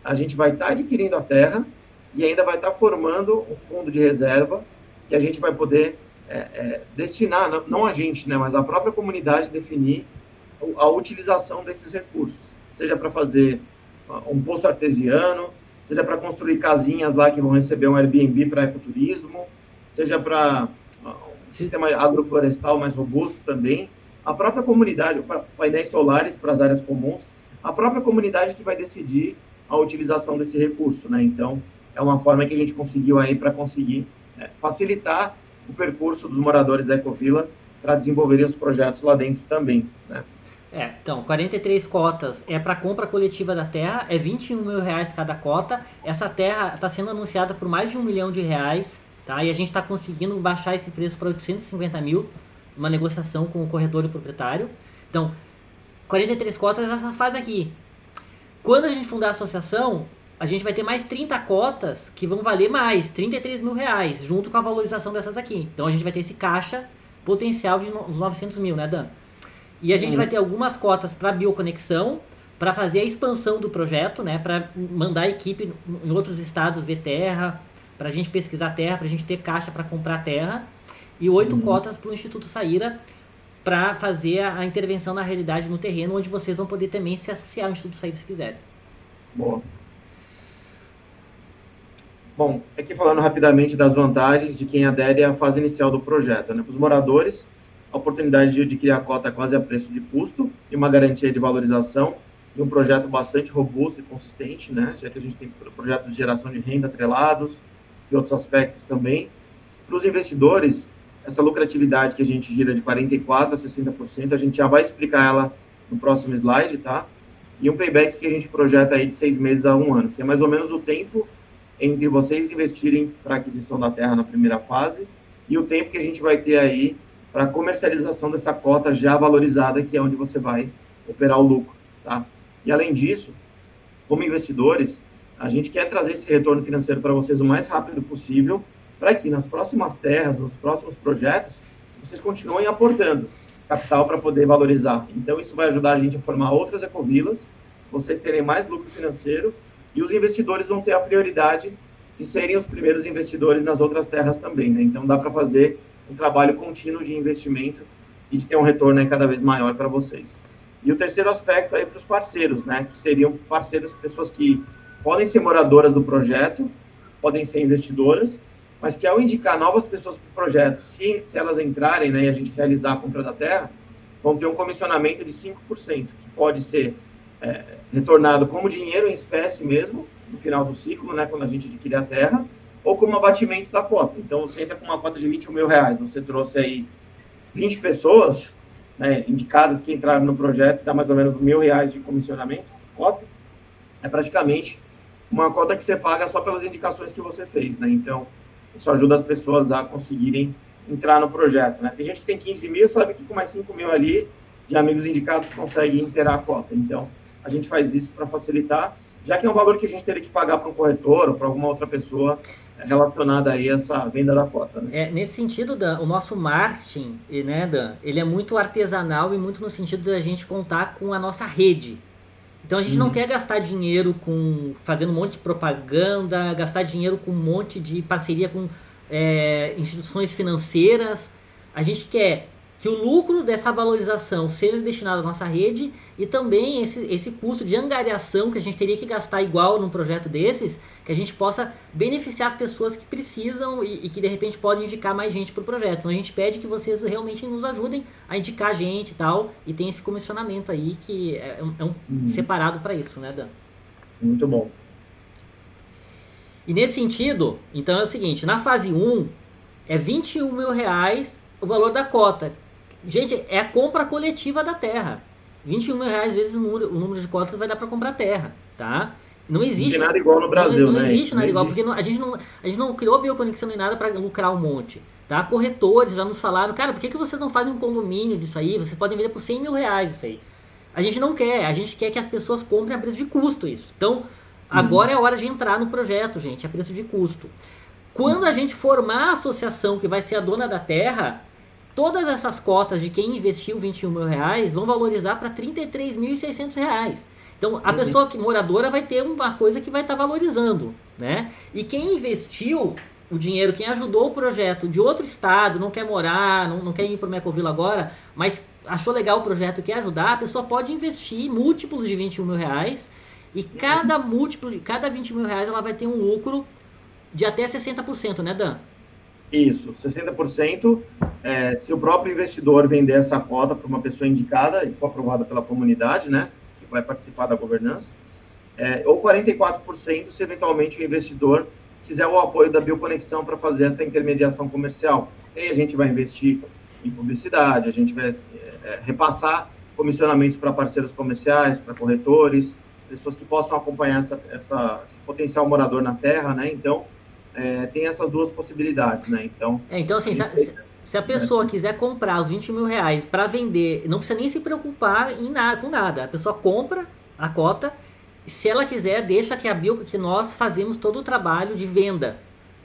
a gente vai estar adquirindo a terra e ainda vai estar formando um fundo de reserva que a gente vai poder destinar, não a gente, né, mas a própria comunidade definir a utilização desses recursos, seja para fazer um poço artesiano, seja para construir casinhas lá que vão receber um Airbnb para ecoturismo, seja para um sistema agroflorestal mais robusto também, a própria comunidade, painéis solares para as áreas comuns, a própria comunidade que vai decidir a utilização desse recurso, né? Então, é uma forma que a gente conseguiu aí para conseguir facilitar o percurso dos moradores da Ecovila para desenvolverem os projetos lá dentro também, né? Então, 43 cotas é para compra coletiva da terra, é 21 mil reais cada cota. Essa terra está sendo anunciada por mais de R$1 milhão, tá? E a gente está conseguindo baixar esse preço para 850 mil, uma negociação com o corretor e o proprietário. Então, 43 cotas essa fase aqui. Quando a gente fundar a associação, a gente vai ter mais 30 cotas que vão valer mais, 33 mil reais, junto com a valorização dessas aqui. Então a gente vai ter esse caixa potencial de uns 900 mil, né, Dan? E a gente vai ter algumas cotas para bioconexão, para fazer a expansão do projeto, né, para mandar a equipe em outros estados ver terra, para a gente pesquisar terra, para a gente ter caixa para comprar terra, e 8 cotas para o Instituto Saíra, para fazer a intervenção na realidade no terreno, onde vocês vão poder também se associar ao Instituto Saíra se quiserem. Boa. Bom, aqui falando rapidamente das vantagens de quem adere à fase inicial do projeto, né? Para os moradores, a oportunidade de adquirir a cota quase a preço de custo e uma garantia de valorização de um projeto bastante robusto e consistente, né? Já que a gente tem projetos de geração de renda atrelados e outros aspectos também. Para os investidores, essa lucratividade que a gente gira de 44% a 60%, a gente já vai explicar ela no próximo slide, tá? E um payback que a gente projeta aí de 6 meses a 1 ano, que é mais ou menos o tempo entre vocês investirem para a aquisição da terra na primeira fase e o tempo que a gente vai ter aí para a comercialização dessa cota já valorizada, que é onde você vai operar o lucro, tá? E além disso, como investidores, a gente quer trazer esse retorno financeiro para vocês o mais rápido possível, para que nas próximas terras, nos próximos projetos, vocês continuem aportando capital para poder valorizar. Então, isso vai ajudar a gente a formar outras ecovilas, vocês terem mais lucro financeiro, e os investidores vão ter a prioridade de serem os primeiros investidores nas outras terras também, né? Então, dá para fazer um trabalho contínuo de investimento e de ter um retorno aí cada vez maior para vocês. E o terceiro aspecto aí para os parceiros, né? Que seriam parceiros, pessoas que podem ser moradoras do projeto, podem ser investidoras, mas que ao indicar novas pessoas para o projeto, se elas entrarem, né, e a gente realizar a compra da terra, vão ter um comissionamento de 5%, que pode ser retornado como dinheiro em espécie mesmo, no final do ciclo, né, quando a gente adquirir a terra, ou como abatimento da cota. Então, você entra com uma cota de R$21 mil, você trouxe aí 20 pessoas, né, indicadas que entraram no projeto, dá mais ou menos R$1.000 de comissionamento, cota, é praticamente uma cota que você paga só pelas indicações que você fez, né? Então, isso ajuda as pessoas a conseguirem entrar no projeto, né? Tem gente que tem 15 mil, sabe que com mais 5 mil ali, de amigos indicados, consegue inteirar a cota. Então, a gente faz isso para facilitar, já que é um valor que a gente teria que pagar para um corretor ou para alguma outra pessoa relacionada aí a essa venda da cota, né? Nesse sentido, Dan, o nosso marketing, né, Dan, ele é muito artesanal e muito no sentido da gente contar com a nossa rede. Então a gente não quer gastar dinheiro fazendo um monte de propaganda, gastar dinheiro com um monte de parceria com instituições financeiras. A gente quer que o lucro dessa valorização seja destinado à nossa rede e também esse custo de angariação que a gente teria que gastar igual num projeto desses, que a gente possa beneficiar as pessoas que precisam e que de repente podem indicar mais gente para o projeto. Então a gente pede que vocês realmente nos ajudem a indicar gente e tal, e tem esse comissionamento aí que é separado para isso, né, Dan? Muito bom. E nesse sentido, então é o seguinte, na fase 1 é R$21 mil o valor da cota. Gente, é a compra coletiva da terra. R$21 mil vezes o número de cotas vai dar para comprar terra, tá? Não existe nada igual no Brasil, não né? Existe nada igual, porque a gente não criou bioconexão nem nada para lucrar um monte, tá? Corretores já nos falaram, cara, por que vocês não fazem um condomínio disso aí? Vocês podem vender por R$100 mil isso aí. A gente não quer, a gente quer que as pessoas comprem a preço de custo isso. Então, agora é a hora de entrar no projeto, gente, a preço de custo. Quando a gente formar a associação que vai ser a dona da terra, todas essas cotas de quem investiu R$21 mil vão valorizar para R$33.600. Então, a pessoa moradora vai ter uma coisa que vai estar valorizando, né? E quem investiu o dinheiro, quem ajudou o projeto de outro estado, não quer morar, não quer ir para o Mecovila agora, mas achou legal o projeto, quer ajudar, a pessoa pode investir múltiplos de R$21 mil e cada múltiplo, cada R$20 mil ela vai ter um lucro de até 60%, né, Dan? Isso, 60%, se o próprio investidor vender essa cota para uma pessoa indicada e for aprovada pela comunidade, né, que vai participar da governança, ou 44% se eventualmente o investidor quiser o apoio da Bioconexão para fazer essa intermediação comercial. E aí a gente vai investir em publicidade, a gente vai repassar comissionamentos para parceiros comerciais, para corretores, pessoas que possam acompanhar esse potencial morador na terra, né, então tem essas duas possibilidades, né? Então, assim, se a pessoa quiser comprar os R$20 mil para vender, não precisa nem se preocupar com nada. A pessoa compra a cota, se ela quiser, deixa que nós fazemos todo o trabalho de venda.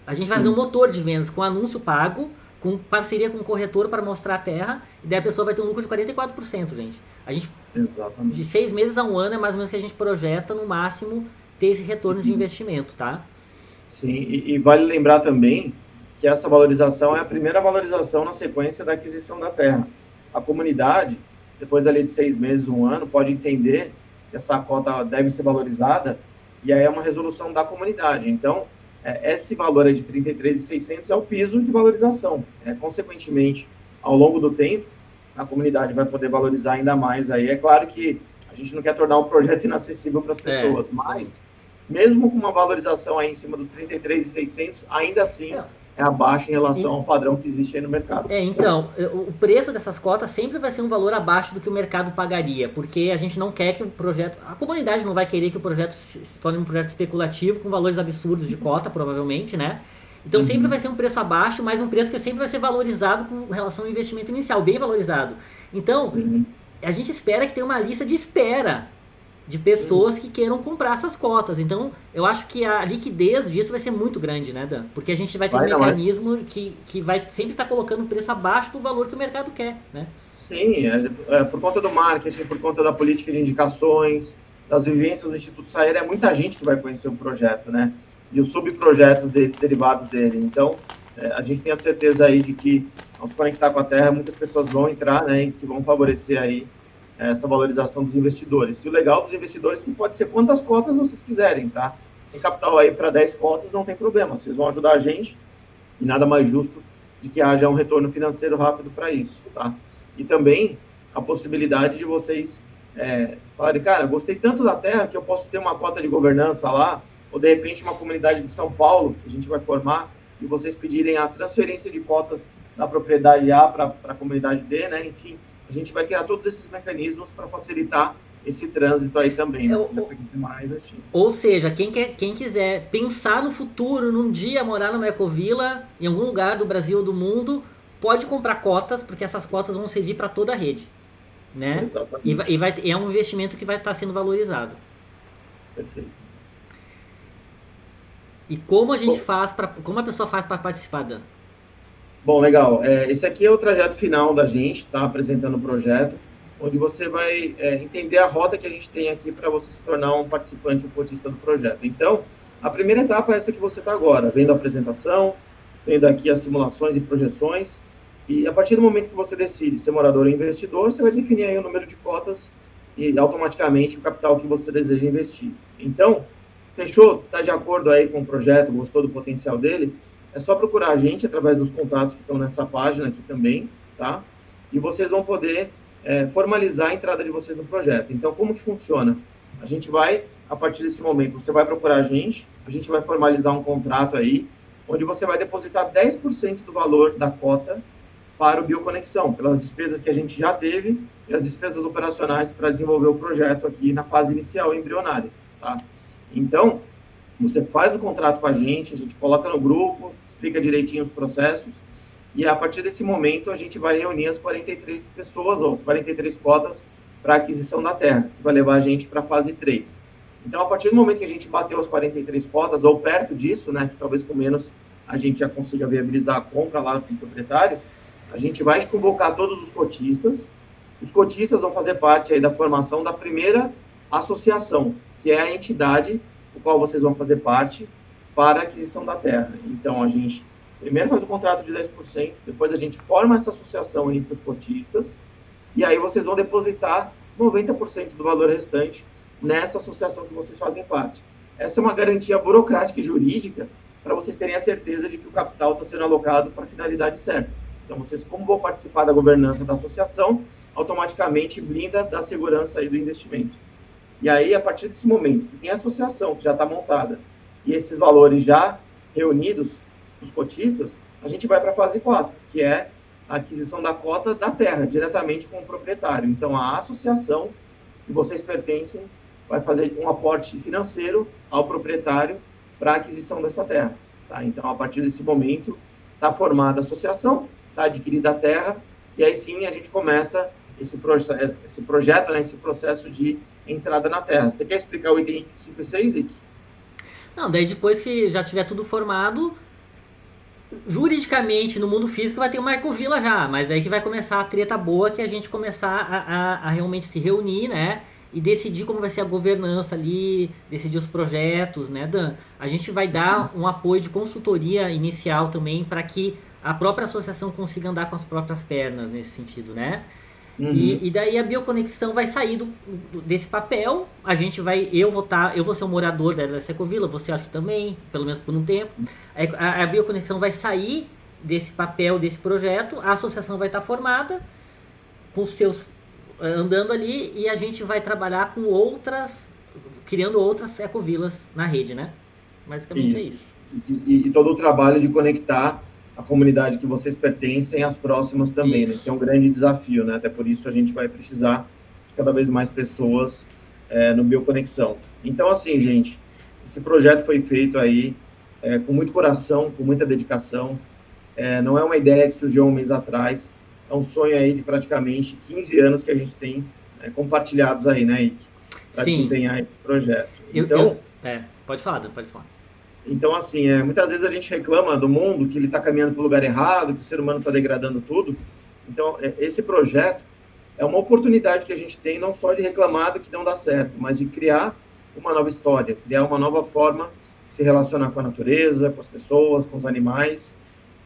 A gente vai fazer um motor de vendas com anúncio pago, com parceria com o corretor para mostrar a terra, e daí a pessoa vai ter um lucro de 44%, gente. A gente, exatamente, de 6 meses a um ano, é mais ou menos que a gente projeta, no máximo, ter esse retorno de investimento, tá? Sim, e vale lembrar também que essa valorização é a primeira valorização na sequência da aquisição da terra. A comunidade, depois ali de 6 meses, um ano, pode entender que essa cota deve ser valorizada, e aí é uma resolução da comunidade. Então, esse valor aí de 33.600 é o piso de valorização. Consequentemente, ao longo do tempo, a comunidade vai poder valorizar ainda mais. Aí é claro que a gente não quer tornar o projeto inacessível para as pessoas, mas mesmo com uma valorização aí em cima dos 33.600, ainda assim é abaixo em relação ao padrão que existe aí no mercado. Então, o preço dessas cotas sempre vai ser um valor abaixo do que o mercado pagaria, porque a gente não quer que o projeto... A comunidade não vai querer que o projeto se torne um projeto especulativo, com valores absurdos de cota, provavelmente, né? Então sempre vai ser um preço abaixo, mas um preço que sempre vai ser valorizado com relação ao investimento inicial, bem valorizado. Então, a gente espera que tenha uma lista de espera de pessoas que queiram comprar essas cotas. Então, eu acho que a liquidez disso vai ser muito grande, né, Dan? Porque a gente vai ter um mecanismo que vai sempre estar colocando o preço abaixo do valor que o mercado quer, né? Sim, por conta do marketing, por conta da política de indicações, das vivências do Instituto Saer, é muita gente que vai conhecer o projeto, né? E os subprojetos derivados dele. Então, a gente tem a certeza aí de que, ao se conectar com a terra, muitas pessoas vão entrar, né, e que vão favorecer aí essa valorização dos investidores. E o legal dos investidores é que pode ser quantas cotas vocês quiserem, tá? tem capital aí para 10 cotas, não tem problema, vocês vão ajudar a gente, e nada mais justo de que haja um retorno financeiro rápido para isso, tá? E também a possibilidade de vocês falarem, cara, gostei tanto da terra que eu posso ter uma cota de governança lá, ou de repente uma comunidade de São Paulo, que a gente vai formar, e vocês pedirem a transferência de cotas da propriedade A para a comunidade B, né? Enfim, a gente vai criar todos esses mecanismos para facilitar esse trânsito aí também, né? Ou seja, quem quiser pensar no futuro, num dia morar numa ecovila, em algum lugar do Brasil ou do mundo, pode comprar cotas, porque essas cotas vão servir para toda a rede, né? E é um investimento que vai estar sendo valorizado. Perfeito. E como a gente faz como a pessoa faz para participar, Dan? Bom, legal. Esse aqui é o trajeto final da gente, tá? Apresentando o projeto, onde você vai entender a roda que a gente tem aqui para você se tornar um participante, um cotista do projeto. Então, a primeira etapa é essa que você está agora, vendo a apresentação, vendo aqui as simulações e projeções, e a partir do momento que você decide ser morador ou investidor, você vai definir aí o número de cotas e automaticamente o capital que você deseja investir. Então, fechou? Está de acordo aí com o projeto, gostou do potencial dele? É só procurar a gente através dos contatos que estão nessa página aqui também, tá? E vocês vão poder formalizar a entrada de vocês no projeto. Então, como que funciona? A gente vai, a partir desse momento, você vai procurar a gente vai formalizar um contrato aí, onde você vai depositar 10% do valor da cota para o Bioconexão, pelas despesas que a gente já teve e as despesas operacionais para desenvolver o projeto aqui na fase inicial embrionária, tá? Então, você faz o contrato com a gente coloca no grupo, explica direitinho os processos, e a partir desse momento a gente vai reunir as 43 pessoas, ou as 43 cotas, para aquisição da terra, que vai levar a gente para a fase 3. Então, a partir do momento que a gente bateu as 43 cotas, ou perto disso, né, que talvez com menos a gente já consiga viabilizar a compra lá com o proprietário, a gente vai convocar todos os cotistas vão fazer parte aí da formação da primeira associação, que é a entidade do qual vocês vão fazer parte para a aquisição da terra. Então, a gente primeiro faz o contrato de 10%, depois a gente forma essa associação entre os cotistas, e aí vocês vão depositar 90% do valor restante nessa associação que vocês fazem parte. Essa é uma garantia burocrática e jurídica para vocês terem a certeza de que o capital está sendo alocado para a finalidade certa. Então, vocês, como vão participar da governança da associação, automaticamente blinda da segurança aí do investimento. E aí, a partir desse momento, que tem a associação que já está montada e esses valores já reunidos, os cotistas, a gente vai para a fase 4, que é a aquisição da cota da terra, diretamente com o proprietário. Então, a associação que vocês pertencem vai fazer um aporte financeiro ao proprietário para a aquisição dessa terra. Tá? Então, a partir desse momento, está formada a associação, está adquirida a terra, e aí sim a gente começa esse projeto, né, esse processo de entrada na terra. Você quer explicar o item 5 e 6, Vic? Não, daí depois que já tiver tudo formado, juridicamente, no mundo físico, vai ter uma ecovila já, mas aí que vai começar a treta boa, que a gente começar a realmente se reunir, né, e decidir como vai ser a governança ali, decidir os projetos, né, Dan? A gente vai dar um apoio de consultoria inicial também para que a própria associação consiga andar com as próprias pernas nesse sentido, né? Uhum. E daí a Bioconexão vai sair desse papel, eu vou ser um morador dessa ecovila, você acha que também, pelo menos por um tempo. A Bioconexão vai sair desse papel, desse projeto, a associação vai estar formada, com os seus andando ali, e a gente vai trabalhar com criando outras ecovilas na rede, né? Basicamente é isso. E todo o trabalho de conectar a comunidade que vocês pertencem às próximas também, né? Que é um grande desafio, né? Até por isso a gente vai precisar de cada vez mais pessoas no Bioconexão. Então, assim, gente, esse projeto foi feito aí com muito coração, com muita dedicação. Não é uma ideia que surgiu um mês atrás, é um sonho aí de praticamente 15 anos que a gente tem compartilhados aí, né, Ike? Para desempenhar esse projeto. Pode falar, pode falar. Então, assim, muitas vezes a gente reclama do mundo que ele está caminhando para o lugar errado, que o ser humano está degradando tudo. Então, esse projeto é uma oportunidade que a gente tem, não só de reclamar do que não dá certo, mas de criar uma nova história, criar uma nova forma de se relacionar com a natureza, com as pessoas, com os animais,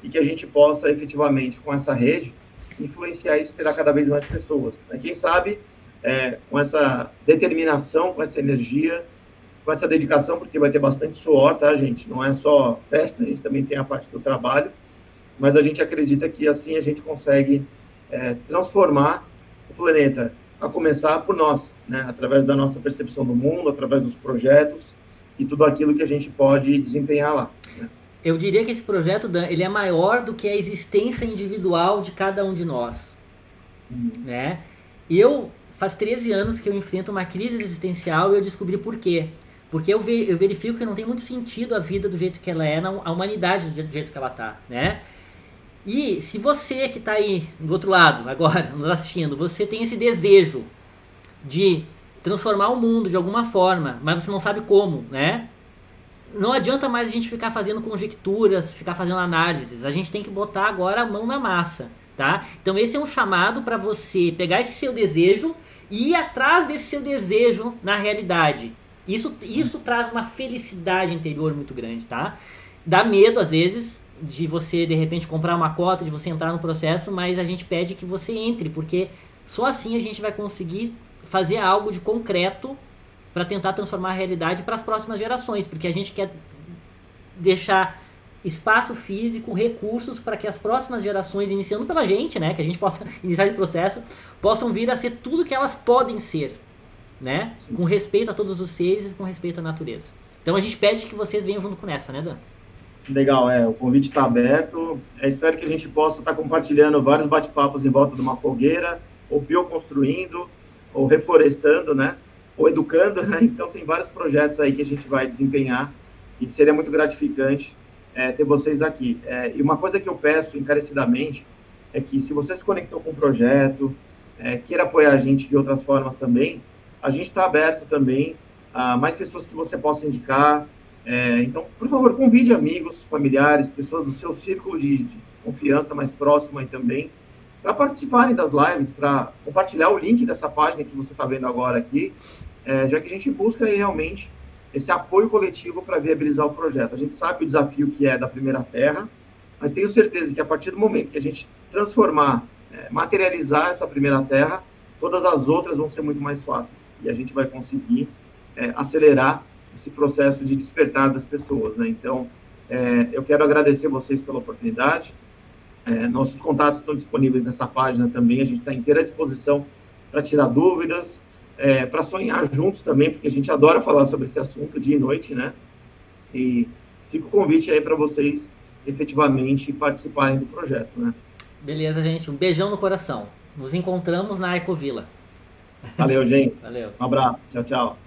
e que a gente possa, efetivamente, com essa rede, influenciar e inspirar cada vez mais pessoas. Quem sabe, com essa determinação, com essa energia, com essa dedicação, porque vai ter bastante suor, tá, gente? Não é só festa, a gente também tem a parte do trabalho, mas a gente acredita que assim a gente consegue transformar o planeta, a começar por nós, né? Através da nossa percepção do mundo, através dos projetos e tudo aquilo que a gente pode desempenhar lá, né? Eu diria que esse projeto, Dan, ele é maior do que a existência individual de cada um de nós, né? Eu faz 13 anos que eu enfrento uma crise existencial e eu descobri por quê. Porque eu verifico que não tem muito sentido a vida do jeito que ela é, a humanidade do jeito que ela tá, né? E se você que está aí do outro lado, agora, nos assistindo, você tem esse desejo de transformar o mundo de alguma forma, mas você não sabe como, né? Não adianta mais a gente ficar fazendo conjecturas, ficar fazendo análises. A gente tem que botar agora a mão na massa, tá? Então esse é um chamado para você pegar esse seu desejo e ir atrás desse seu desejo na realidade. Isso traz uma felicidade interior muito grande, tá? Dá medo às vezes de você de repente comprar uma cota, de você entrar no processo, mas a gente pede que você entre, porque só assim a gente vai conseguir fazer algo de concreto para tentar transformar a realidade para as próximas gerações, porque a gente quer deixar espaço físico, recursos para que as próximas gerações, iniciando pela gente, né, que a gente possa iniciar esse processo, possam vir a ser tudo que elas podem ser, né, com respeito a todos os seres e com respeito à natureza. Então a gente pede que vocês venham junto com essa, né, Dan? Legal, o convite está aberto. Espero que a gente possa estar compartilhando vários bate-papos em volta de uma fogueira, ou bioconstruindo, ou reflorestando, né? Ou educando, né? Então tem vários projetos aí que a gente vai desempenhar e seria muito gratificante ter vocês aqui. E uma coisa que eu peço encarecidamente é que se você se conectou com o projeto, queira apoiar a gente de outras formas também, a gente está aberto também a mais pessoas que você possa indicar. Então, por favor, convide amigos, familiares, pessoas do seu círculo de confiança mais próximo aí também, para participarem das lives, para compartilhar o link dessa página que você está vendo agora aqui, já que a gente busca aí realmente esse apoio coletivo para viabilizar o projeto. A gente sabe o desafio que é da Primeira Terra, mas tenho certeza que a partir do momento que a gente transformar, materializar essa Primeira Terra, todas as outras vão ser muito mais fáceis e a gente vai conseguir acelerar esse processo de despertar das pessoas, né? Então, eu quero agradecer vocês pela oportunidade. Nossos contatos estão disponíveis nessa página também. A gente está inteira à disposição para tirar dúvidas, para sonhar juntos também, porque a gente adora falar sobre esse assunto dia e noite, né? E fica o convite aí para vocês efetivamente participarem do projeto, né? Beleza, gente. Um beijão no coração. Nos encontramos na Ecovila. Valeu, gente. Valeu. Um abraço. Tchau, tchau.